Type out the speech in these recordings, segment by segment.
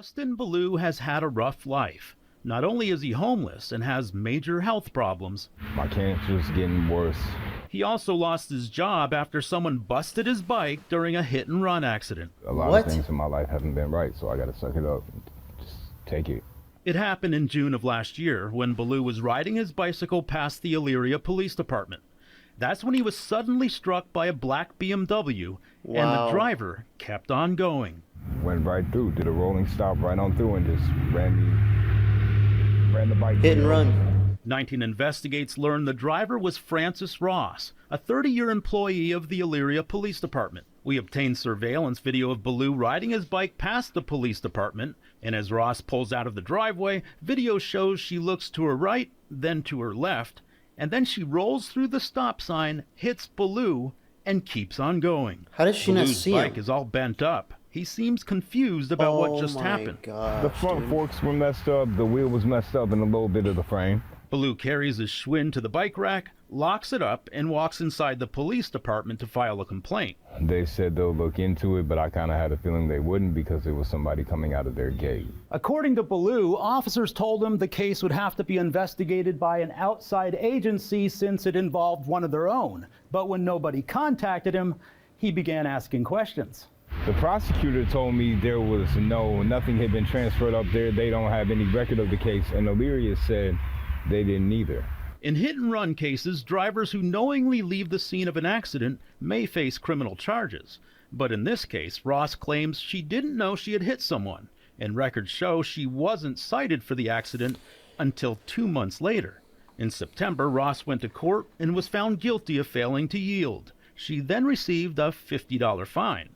Justin Ballou has had a rough life. Not only is he homeless and has major health problems, my cancer's getting worse. He also lost his job after someone busted his bike during a hit-and-run accident. A lot of things in my life haven't been right, so I gotta suck it up and just take it. It happened in June of last year when Ballou was riding his bicycle past the Elyria Police Department. That's when he was suddenly struck by a black BMW, and the driver kept on going. Went right through, did a rolling stop right on through, and just ran the bike. Hit and run. 19 Investigates learned the driver was Francis Ross, a 30-year employee of the Elyria Police Department. We obtained surveillance video of Ballou riding his bike past the police department, and as Ross pulls out of the driveway, video shows she looks to her right, then to her left, and then she rolls through the stop sign, hits Ballou, and keeps on going. How does she not see him? Ballou's bike is all bent up. He seems confused about what just happened. Gosh, the front forks were messed up, the wheel was messed up, and a little bit of the frame. Ballou carries his Schwinn to the bike rack, locks it up, and walks inside the police department to file a complaint. They said they'll look into it, but I kind of had a feeling they wouldn't because it was somebody coming out of their gate. According to Ballou, officers told him the case would have to be investigated by an outside agency since it involved one of their own. But when nobody contacted him, he began asking questions. The prosecutor told me there was nothing had been transferred up there. They don't have any record of the case, and Elyria said they didn't either. In hit-and-run cases, drivers who knowingly leave the scene of an accident may face criminal charges. But in this case, Ross claims she didn't know she had hit someone, and records show she wasn't cited for the accident until 2 months later. In September, Ross went to court and was found guilty of failing to yield. She then received a $50 fine.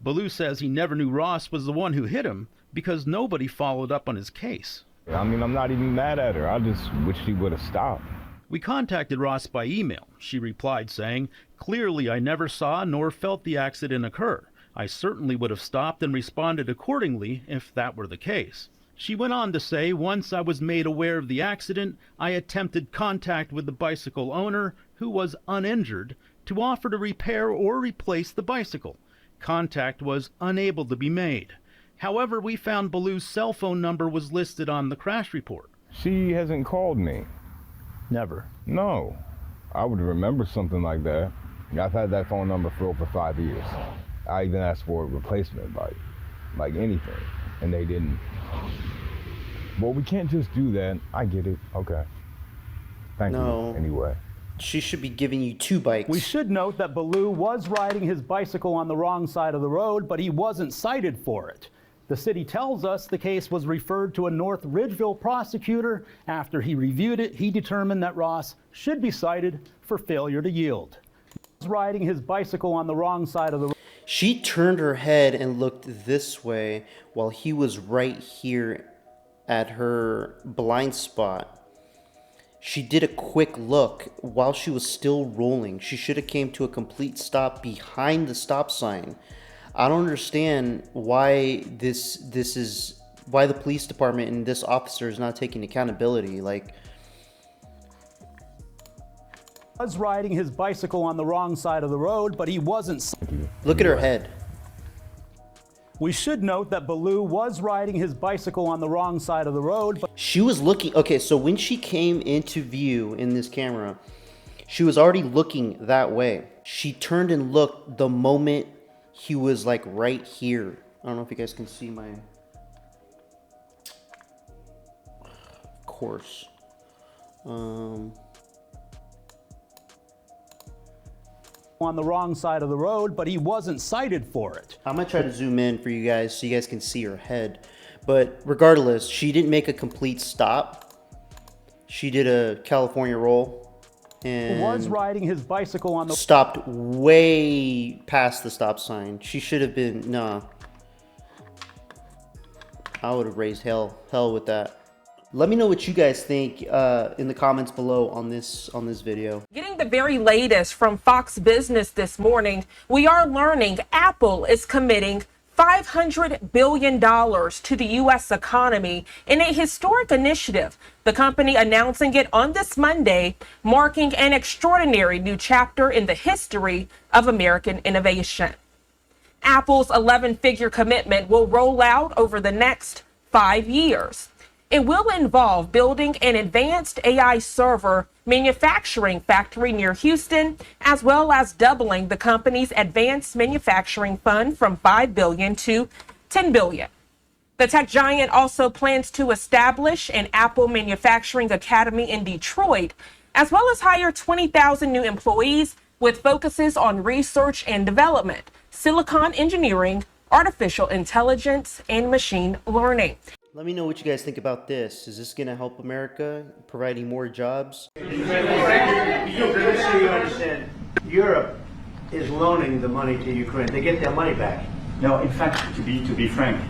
Ballou says he never knew Ross was the one who hit him because nobody followed up on his case. I mean, I'm not even mad at her. I just wish she would have stopped. We contacted Ross by email. She replied saying, "Clearly I never saw nor felt the accident occur. I certainly would have stopped and responded accordingly if that were the case." She went on to say, "Once I was made aware of the accident, I attempted contact with the bicycle owner, who was uninjured, to offer to repair or replace the bicycle. Contact was unable to be made. However, we found Ballou's cell phone number was listed on the crash report." She hasn't called me. Never. No. I would remember something like that. I've had that phone number for over 5 years. I even asked for a replacement bike, like anything, and they didn't. Well, we can't just do that. I get it. Okay. Thank you anyway. She should be giving you 2 bikes. We should note that Ballou was riding his bicycle on the wrong side of the road, but he wasn't cited for it. The city tells us the case was referred to a North Ridgeville prosecutor. After he reviewed it, he determined that Ross should be cited for failure to yield. He was riding his bicycle on the wrong side of the road. She turned her head and looked this way while he was right here at her blind spot. She did a quick look while she was still rolling. She should have came to a complete stop behind the stop sign. I don't understand why why the police department and this officer is not taking accountability. Like, Was riding his bicycle on the wrong side of the road, but he wasn't. Look at her head. We should note that Ballou was riding his bicycle on the wrong side of the road, but She was looking, okay, so when she came into view in this camera, she was already looking that way. She turned and looked the moment he was like right here. I don't know if you guys can see my, of course. on the wrong side of the road, but he wasn't cited for it. I'm gonna try to zoom in for you guys so you guys can see her head. But regardless, she didn't make a complete stop. She did a California roll and Was riding his bicycle on the stopped way past the stop sign. She should have been, nah. I would have raised hell with that. Let me know what you guys think in the comments below on this video. Getting the very latest from Fox Business this morning, we are learning Apple is committing $500 billion to the U.S. economy in a historic initiative. The company announcing it on this Monday, marking an extraordinary new chapter in the history of American innovation. Apple's 11-figure commitment will roll out over the next 5 years. It will involve building an advanced AI server manufacturing factory near Houston, as well as doubling the company's advanced manufacturing fund from $5 billion to $10 billion. The tech giant also plans to establish an Apple Manufacturing Academy in Detroit, as well as hire 20,000 new employees with focuses on research and development, silicon engineering, artificial intelligence, and machine learning. Let me know what you guys think about this. Is this going to help America, providing more jobs? Just so you understand, Europe is loaning the money to Ukraine. They get their money back. No, in fact, to be frank,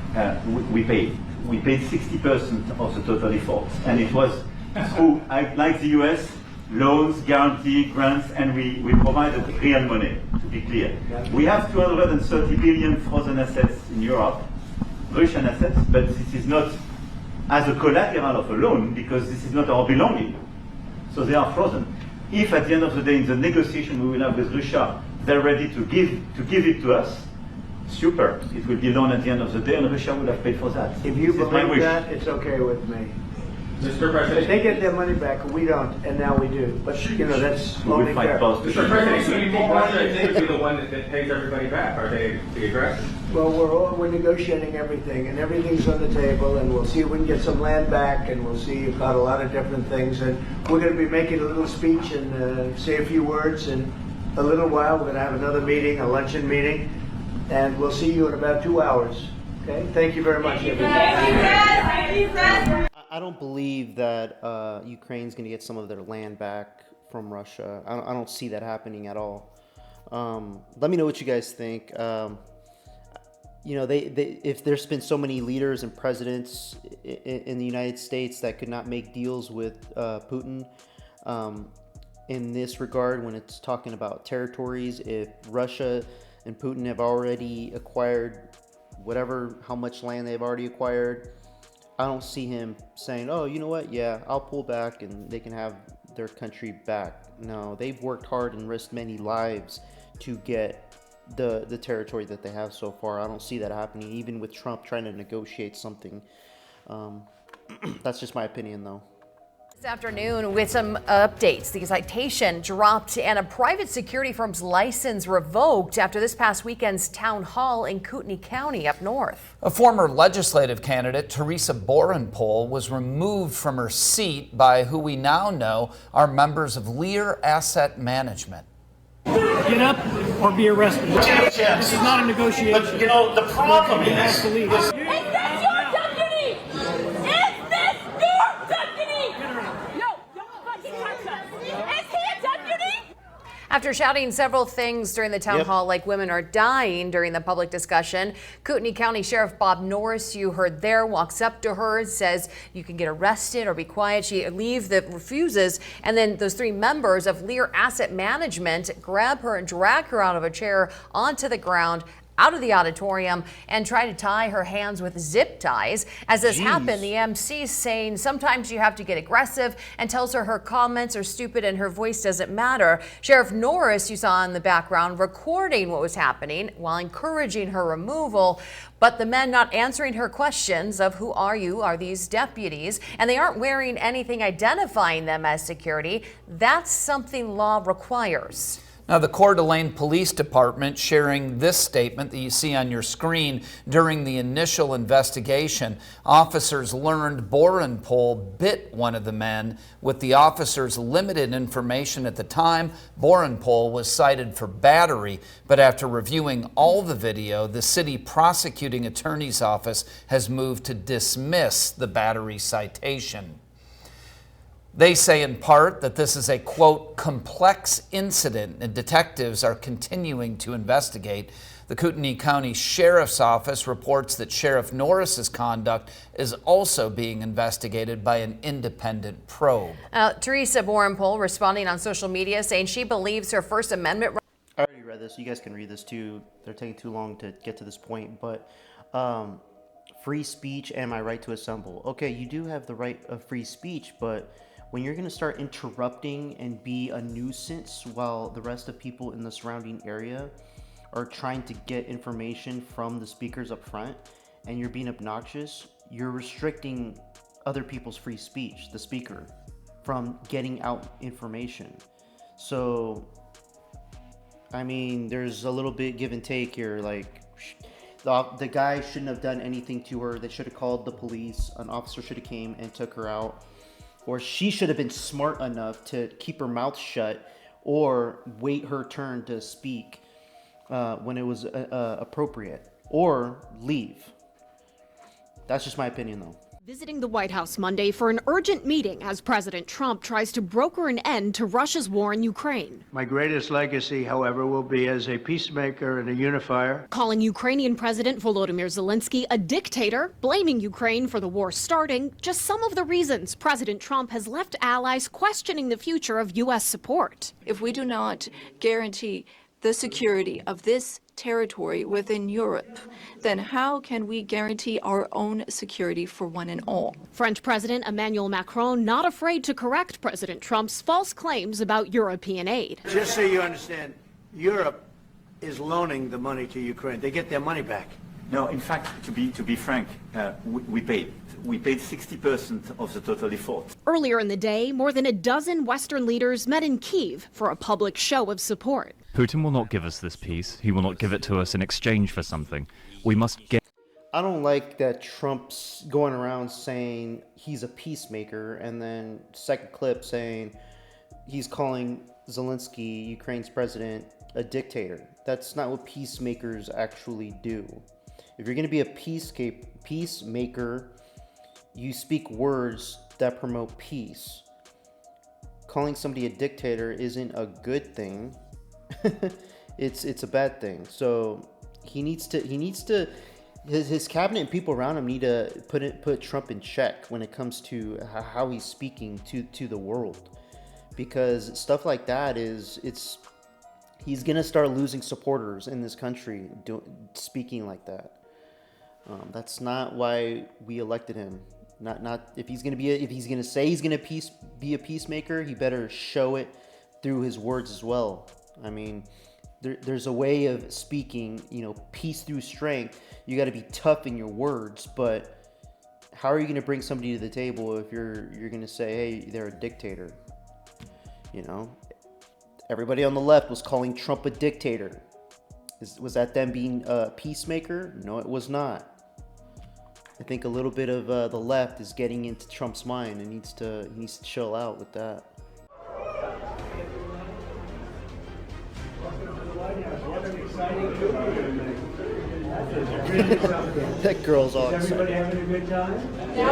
we paid 60% of the total efforts, and it was through, like the US, loans, guarantee, grants, and we provided real money, to be clear. We have 230 billion frozen assets in Europe, Russian assets, but this is not as a collateral of a loan because this is not our belonging. So they are frozen. If at the end of the day in the negotiation we will have with Russia, they're ready to give it to us, super. It will be loan at the end of the day and Russia will have paid for that. If you This is my believe wish. that, it's okay with me. Mr. If President, they get their money back, we don't, and now we do. But, you know, that's We will only fight fair. both. Mr. President, so you think Russia is the one that pays everybody back? Are they the aggressor? Well, we're negotiating everything, and everything's on the table, and we'll see if we can get some land back, and we'll see about a lot of different things. And we're going to be making a little speech and say a few words in a little while. We're going to have another meeting, a luncheon meeting, and we'll see you in about 2 hours. Okay? Thank you very much, everybody. I don't believe that Ukraine's going to get some of their land back from Russia. I don't see that happening at all. Let me know what you guys think. You know, if there's been so many leaders and presidents in the United States that could not make deals with Putin in this regard when it's talking about territories, if Russia and Putin have already acquired how much land they've already acquired, I don't see him saying, oh, you know what, yeah, I'll pull back and they can have their country back. No, they've worked hard and risked many lives to get the territory that they have so far. I don't see that happening, even with Trump trying to negotiate something. That's just my opinion, though. This afternoon with some updates. The citation dropped and a private security firm's license revoked after this past weekend's town hall in Kootenai County up north. A former legislative candidate, Teresa Borenpol, was removed from her seat by who we now know are members of Lear Asset Management. Get up or be arrested. This is not a negotiation. But, you know, the problem You have to leave. is... After shouting several things during the town hall like women are dying during the public discussion, Kootenai County Sheriff Bob Norris, you heard there, walks up to her, says you can get arrested or be quiet. She refuses, and then those three members of Lear Asset Management grab her and drag her out of a chair onto the ground, out of the auditorium, and try to tie her hands with zip ties. As this happened, the MC is saying sometimes you have to get aggressive and tells her comments are stupid and her voice doesn't matter. Sheriff Norris, you saw in the background, recording what was happening while encouraging her removal. But the men not answering her questions of who are you, are these deputies, and they aren't wearing anything identifying them as security. That's something law requires. Now, the Coeur d'Alene Police Department sharing this statement that you see on your screen. During the initial investigation, officers learned Borenpol bit one of the men. With the officers' limited information at the time, Borenpol was cited for battery. But after reviewing all the video, the city prosecuting attorney's office has moved to dismiss the battery citation. They say in part that this is a, quote, complex incident and detectives are continuing to investigate. The Kootenai County Sheriff's Office reports that Sheriff Norris's conduct is also being investigated by an independent probe. Teresa Borenpol responding on social media saying she believes her First Amendment. I already read this. You guys can read this too. They're taking too long to get to this point, but free speech and my right to assemble. Okay, you do have the right of free speech, but when you're going to start interrupting and be a nuisance while the rest of people in the surrounding area are trying to get information from the speakers up front and you're being obnoxious, you're restricting other people's free speech, the speaker, from getting out information. So, I mean, there's a little bit give and take here. Like, the guy shouldn't have done anything to her. They should have called the police. An officer should have came and took her out. Or she should have been smart enough to keep her mouth shut or wait her turn to speak when it was appropriate. Or leave. That's just my opinion, though. Visiting the White House Monday for an urgent meeting as President Trump tries to broker an end to Russia's war in Ukraine. My greatest legacy, however, will be as a peacemaker and a unifier. Calling Ukrainian President Volodymyr Zelensky a dictator, blaming Ukraine for the war starting, just some of the reasons President Trump has left allies questioning the future of U.S. support. If we do not guarantee the security of this territory within Europe, then how can we guarantee our own security for one and all? French President Emmanuel Macron not afraid to correct President Trump's false claims about European aid. Just so you understand, Europe is loaning the money to Ukraine. They get their money back. No, in fact, to be frank, we paid 60% of the total effort. Earlier in the day, more than a dozen Western leaders met in Kyiv for a public show of support. Putin will not give us this peace. He will not give it to us in exchange for something. We must get... I don't like that Trump's going around saying he's a peacemaker, and then second clip saying he's calling Zelensky, Ukraine's president, a dictator. That's not what peacemakers actually do. If you're going to be a peacemaker, you speak words that promote peace. Calling somebody a dictator isn't a good thing. It's a bad thing. So his cabinet and people around him need to put Trump in check when it comes to how he's speaking to the world, because stuff like that he's gonna start losing supporters in this country speaking like that. That's not why we elected him. Not if he's gonna say he's gonna be a peacemaker, he better show it through his words as well. I mean, there's a way of speaking, peace through strength. You got to be tough in your words, but how are you gonna bring somebody to the table if you're gonna say, hey, they're a dictator? Everybody on the left was calling Trump a dictator. Was that them being a peacemaker? No, it was not. I think a little bit of the left is getting into Trump's mind and he needs to chill out with that. That girl's all excited. Everybody having a good time? Yeah.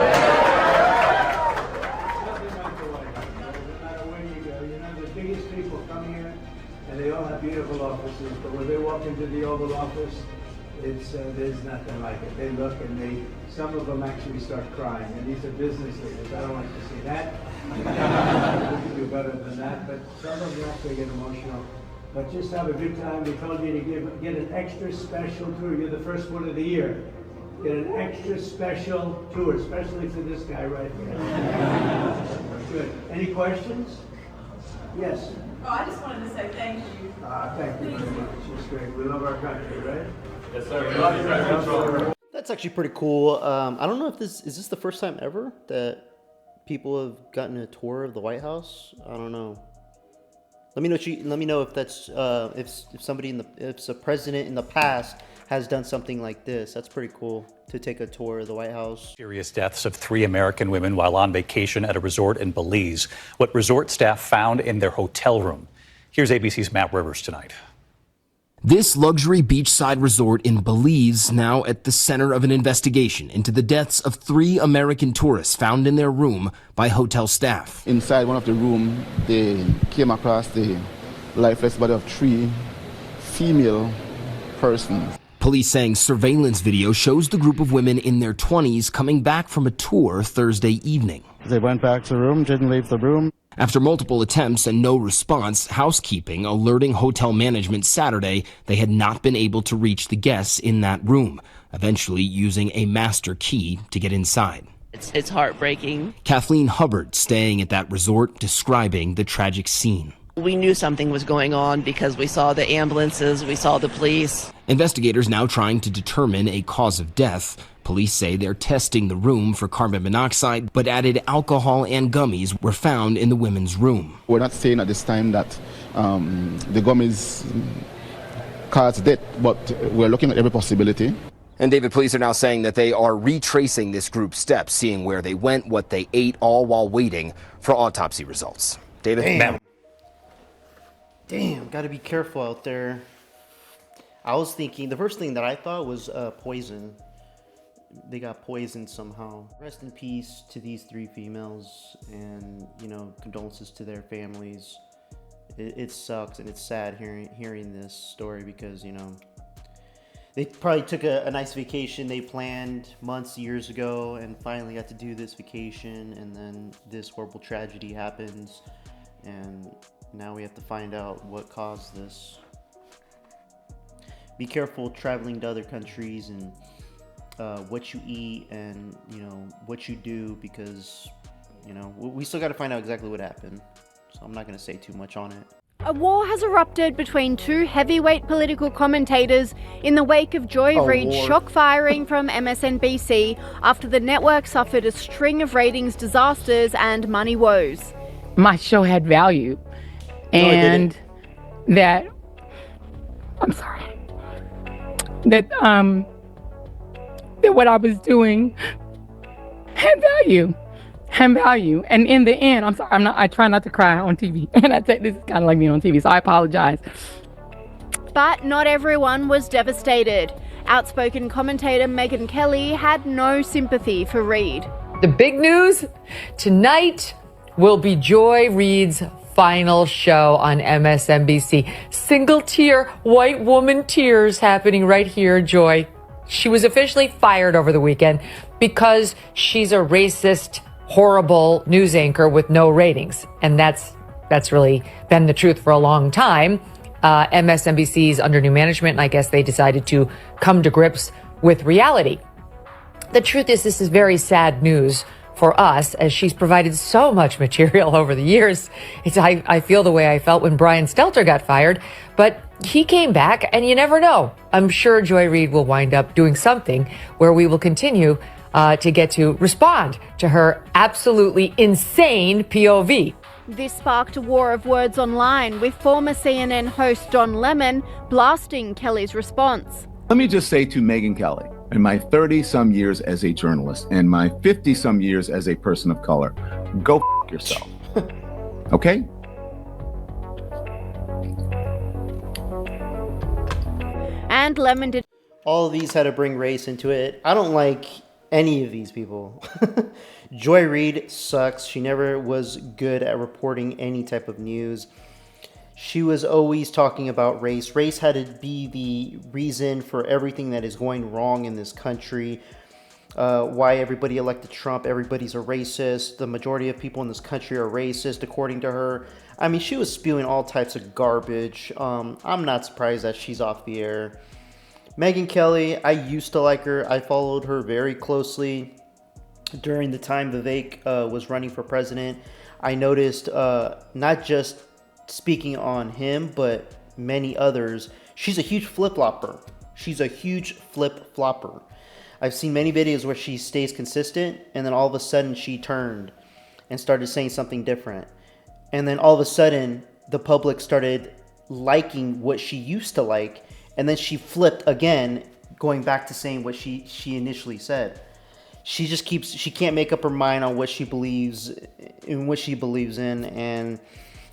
No matter where you go, the biggest people come here and they all have beautiful offices, but when they walk into the Oval Office, there's nothing like it. They look and some of them actually start crying, and these are business leaders. I don't like to see that. We can do better than that, but some of them actually get emotional. But just have a good time. We told you to get an extra special tour. You're the first one of the year. Get an extra special tour, especially for this guy right here. Good. Any questions? Yes. Oh, I just wanted to say thank you. Thank you very much. It's great. We love our country, right? Yes, sir. That's actually pretty cool. I don't know if is this the first time ever that people have gotten a tour of the White House. I don't know. Let me know if that's if a president in the past has done something like this. That's pretty cool to take a tour of the White House. Serious deaths of 3 American women while on vacation at a resort in Belize. What resort staff found in their hotel room. Here's ABC's Matt Rivers tonight. This luxury beachside resort in Belize now at the center of an investigation into the deaths of 3 American tourists found in their room by hotel staff. Inside one of the rooms, they came across the lifeless body of 3 female persons. Police saying surveillance video shows the group of women in their 20s coming back from a tour Thursday evening. They went back to the room, didn't leave the room. After multiple attempts and no response, housekeeping alerting hotel management Saturday they had not been able to reach the guests in that room, eventually using a master key to get inside. It's heartbreaking. Kathleen Hubbard, staying at that resort, describing the tragic scene. We knew something was going on because we saw the ambulances, we saw the police. Investigators now trying to determine a cause of death. Police say they're testing the room for carbon monoxide, but added alcohol and gummies were found in the women's room. We're not saying at this time that the gummies caused death, but we're looking at every possibility. And David, police are now saying that they are retracing this group's steps, seeing where they went, what they ate, all while waiting for autopsy results. David? Damn, gotta be careful out there. I was thinking, the first thing that I thought was poison. They got poisoned somehow. Rest in peace to these 3 females, and, you know, condolences to their families. It sucks, and it's sad hearing this story because, you know, they probably took a nice vacation they planned months, years ago, and finally got to do this vacation, and then this horrible tragedy happens, and now we have to find out what caused this. Be careful traveling to other countries and what you eat and, you know, what you do, because, you know, we still got to find out exactly what happened. So I'm not going to say too much on it. A war has erupted between 2 heavyweight political commentators in the wake of Joy Reid's shock firing from MSNBC after the network suffered a string of ratings disasters and money woes. My show had value, and that what I was doing had value. And in the end, I try not to cry on TV. And I think this is kind of like being on TV, so I apologize. But not everyone was devastated. Outspoken commentator Megyn Kelly had no sympathy for Reid. The big news tonight will be Joy Reid's final show on MSNBC. Single tear, white woman tears happening right here, Joy. She was officially fired over the weekend because she's a racist, horrible news anchor with no ratings. And that's really been the truth for a long time. MSNBC's under new management, and I guess they decided to come to grips with reality. The truth is, this is very sad news for us, as she's provided so much material over the years. I feel the way I felt when Brian Stelter got fired, but he came back, and you never know. I'm sure Joy Reid will wind up doing something where we will continue to get to respond to her absolutely insane POV. This sparked a war of words online, with former CNN host Don Lemon blasting Kelly's response. Let me just say to Megyn Kelly, in my 30-some years as a journalist and my 50-some years as a person of color, go f*** yourself. Okay? And Lemon did. All of these had to bring race into it. I don't like any of these people. Joy Reid sucks. She never was good at reporting any type of news. She was always talking about race. Race had to be the reason for everything that is going wrong in this country. Why everybody elected Trump. Everybody's a racist. The majority of people in this country are racist, according to her. I mean, she was spewing all types of garbage. I'm not surprised that she's off the air. Megyn Kelly, I used to like her. I followed her very closely during the time Vivek was running for president. I noticed not just speaking on him, but many others. She's a huge flip-flopper. I've seen many videos where she stays consistent, and then all of a sudden she turned and started saying something different. And then all of a sudden, the public started liking what she used to like, and then she flipped again, going back to saying what she initially said. She can't make up her mind on what she believes in, and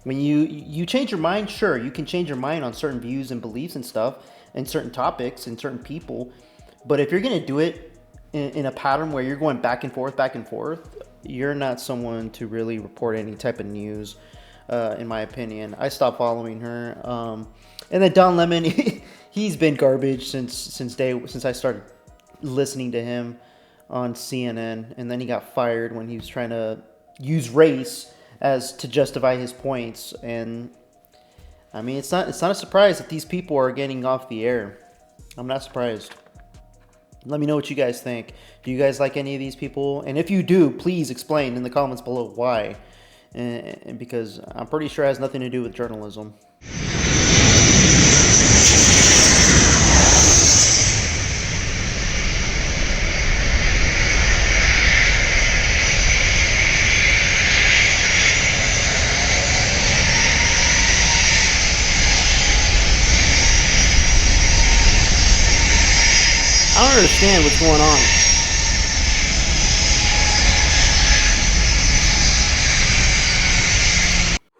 when you change your mind, sure, you can change your mind on certain views and beliefs and stuff, and certain topics and certain people, but if you're going to do it in a pattern where you're going back and forth, you're not someone to really report any type of news, in my opinion. I stopped following her. And then Don Lemon, he's been garbage since I started listening to him on CNN, and then he got fired when he was trying to use race to justify his points. And I mean, it's not a surprise that these people are getting off the air. I'm not surprised. Let me know what you guys think. Do you guys like any of these people? And if you do, please explain in the comments below why. and because I'm pretty sure it has nothing to do with journalism. I don't understand what's going on.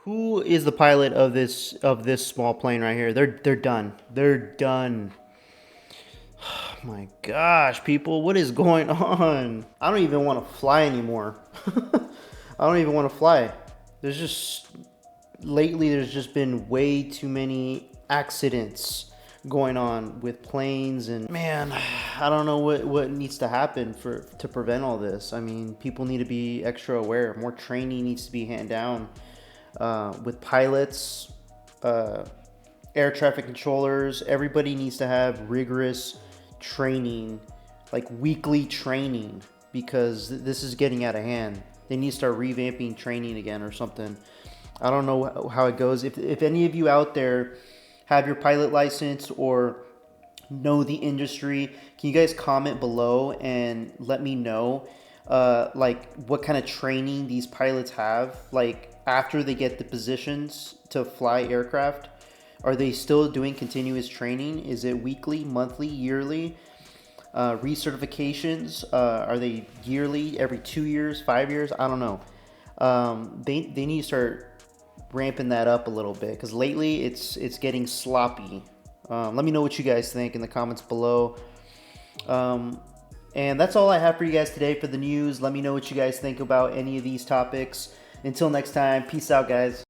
Who is the pilot of this small plane right here? They're done. They're done. Oh my gosh, people, what is going on? I don't even want to fly anymore. I don't even want to fly. Lately there's just been way too many accidents going on with planes, and man, I don't know what needs to happen to prevent all this. I mean, people need to be extra aware. More training needs to be handed down with pilots, air traffic controllers. Everybody needs to have rigorous training, like weekly training, because this is getting out of hand. They need to start revamping training again or something. I don't know how it goes. If any of you out there have your pilot license or know the industry, can you guys comment below and let me know like what kind of training these pilots have, like after they get the positions to fly aircraft? Are they still doing continuous training? Is it weekly, monthly, yearly? Recertifications, are they yearly, every 2 years, 5 years? I don't know. They need to start ramping that up a little bit, because lately it's getting sloppy. Let me know what you guys think in the comments below. And that's all I have for you guys today for the news. Let me know what you guys think about any of these topics. Until next time, peace out, guys.